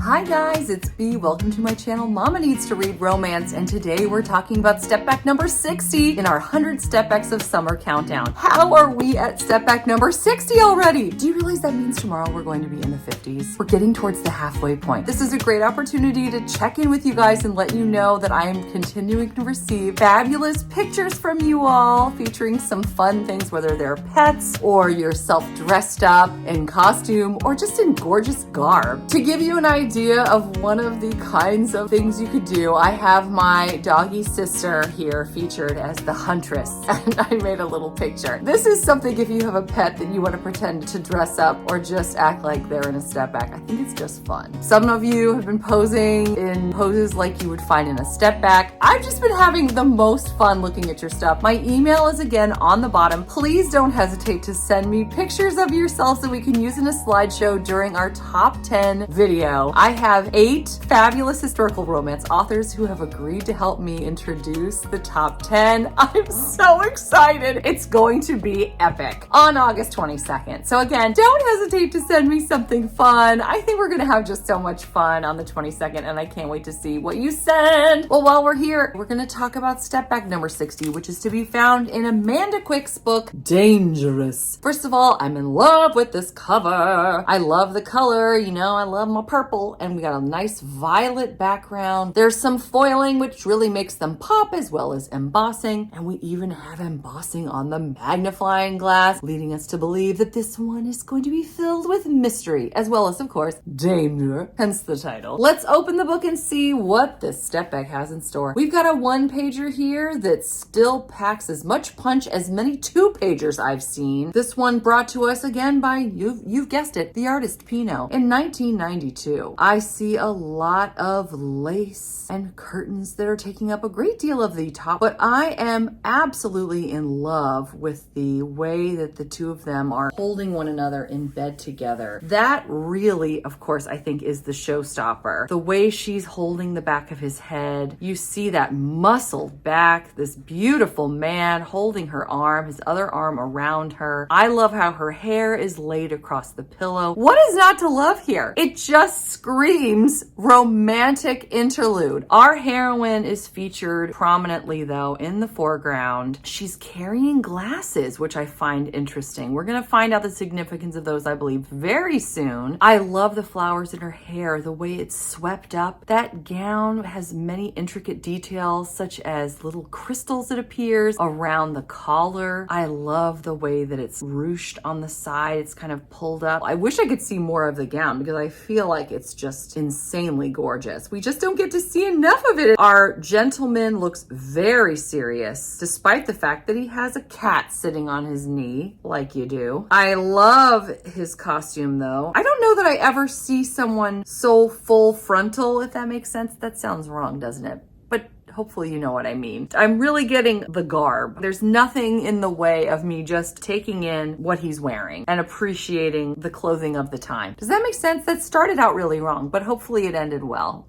Hi guys, it's B. Welcome to my channel, Mama Needs to Read Romance, and today we're talking about Stepback number 60 in our 100 Stepbacks of Summer Countdown. How are we at Stepback number 60 already? Do you realize that means tomorrow we're going to be in the 50s? We're getting towards the halfway point. This is a great opportunity to check in with you guys and let you know that I am continuing to receive fabulous pictures from you all featuring some fun things, whether they're pets or you're self-dressed up in costume or just in gorgeous garb. To give you an idea of one of the kinds of things you could do, I have my doggy sister here featured as the huntress, and I made a little picture. This is something if you have a pet that you want to pretend to dress up or just act like they're in a step back. I think it's just fun. Some of you have been posing in poses like you would find in a step back. I've just been having the most fun looking at your stuff. My email is again on the bottom. Please don't hesitate to send me pictures of yourselves that we can use in a slideshow during our top 10 video. I have 8 fabulous historical romance authors who have agreed to help me introduce the top 10. I'm so excited. It's going to be epic on August 22nd. So again, don't hesitate to send me something fun. I think we're going to have just so much fun on the 22nd, and I can't wait to see what you send. Well, while we're here, we're going to talk about Stepback number 60, which is to be found in Amanda Quick's book, Dangerous. First of all, I'm in love with this cover. I love the color. You know, I love my purple, and we got a nice violet background. There's some foiling, which really makes them pop, as well as embossing. And we even have embossing on the magnifying glass, leading us to believe that this one is going to be filled with mystery, as well as, of course, danger, hence the title. Let's open the book and see what this Stepback has in store. We've got a 1-pager here that still packs as much punch as many 2-pagers I've seen. This one brought to us again by, you've guessed it, the artist Pino in 1992. I see a lot of lace and curtains that are taking up a great deal of the top, but I am absolutely in love with the way that the two of them are holding one another in bed together. That really, of course, I think is the showstopper. The way she's holding the back of his head, you see that muscled back, this beautiful man holding her arm, his other arm around her. I love how her hair is laid across the pillow. What is not to love here? It just screams romantic interlude. Our heroine is featured prominently though in the foreground. She's carrying glasses, which I find interesting. We're going to find out the significance of those, I believe, very soon. I love the flowers in her hair, the way it's swept up. That gown has many intricate details, such as little crystals it appears around the collar. I love the way that it's ruched on the side. It's kind of pulled up. I wish I could see more of the gown because I feel like it's just insanely gorgeous. We just don't get to see enough of it. Our gentleman looks very serious, despite the fact that he has a cat sitting on his knee, like you do. I love his costume, though. I don't know that I ever see someone so full frontal, if that makes sense. That sounds wrong, doesn't it? But hopefully you know what I mean. I'm really getting the garb. There's nothing in the way of me just taking in what he's wearing and appreciating the clothing of the time. Does that make sense? That started out really wrong, but hopefully it ended well.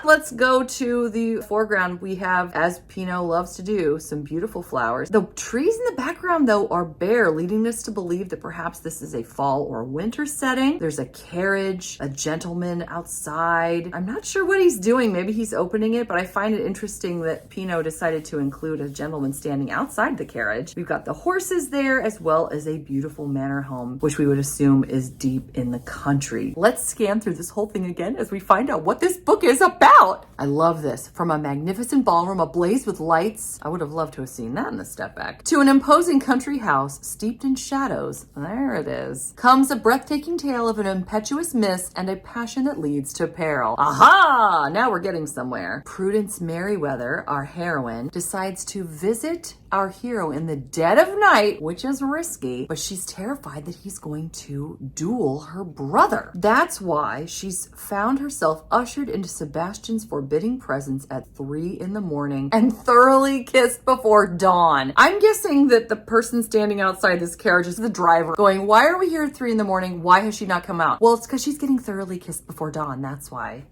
Let's go to the foreground. We have, as Pino loves to do, some beautiful flowers. The trees in the background, though, are bare, leading us to believe that perhaps this is a fall or winter setting. There's a carriage, a gentleman outside. I'm not sure what he's doing. Maybe he's opening it, but I find it interesting that Pino decided to include a gentleman standing outside the carriage. We've got the horses there, as well as a beautiful manor home, which we would assume is deep in the country. Let's scan through this whole thing again as we find out what this book is about. I love this. From a magnificent ballroom ablaze with lights, I would have loved to have seen that in the Stepback, to an imposing country house steeped in shadows, there it is, comes a breathtaking tale of an impetuous miss and a passion that leads to peril. Aha! Now we're getting somewhere. Prudence Merriweather, our heroine, decides to visit our hero in the dead of night, which is risky, but she's terrified that he's going to duel her brother. That's why she's found herself ushered into Sebastian's forbidding presence at 3 in the morning and thoroughly kissed before dawn. I'm guessing that the person standing outside this carriage is the driver going, why are we here at 3 in the morning? Why has she not come out? Well, it's because she's getting thoroughly kissed before dawn. That's why.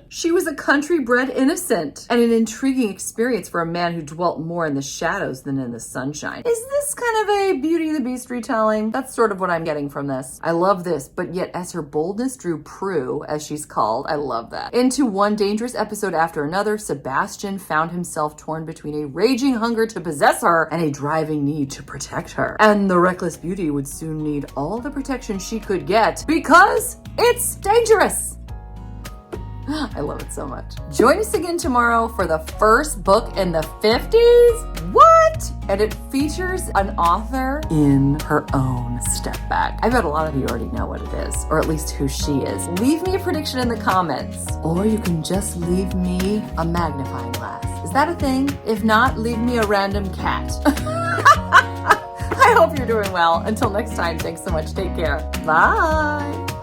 She was a country-bred innocent and an intriguing experience for a man who dwelt more in the shadows than in the sunshine. Is this kind of a Beauty and the Beast retelling? That's sort of what I'm getting from this. I love this, but yet as her boldness drew Prue, as she's called, I love that, into one dangerous episode after another, Sebastian found himself torn between a raging hunger to possess her and a driving need to protect her. And the reckless beauty would soon need all the protection she could get because it's dangerous. I love it so much. Join us again tomorrow for the first book in the 50s. What? And it features an author in her own Stepback. I bet a lot of you already know what it is, or at least who she is. Leave me a prediction in the comments, or you can just leave me a magnifying glass. Is that a thing? If not, leave me a random cat. I hope you're doing well. Until next time, thanks so much. Take care. Bye.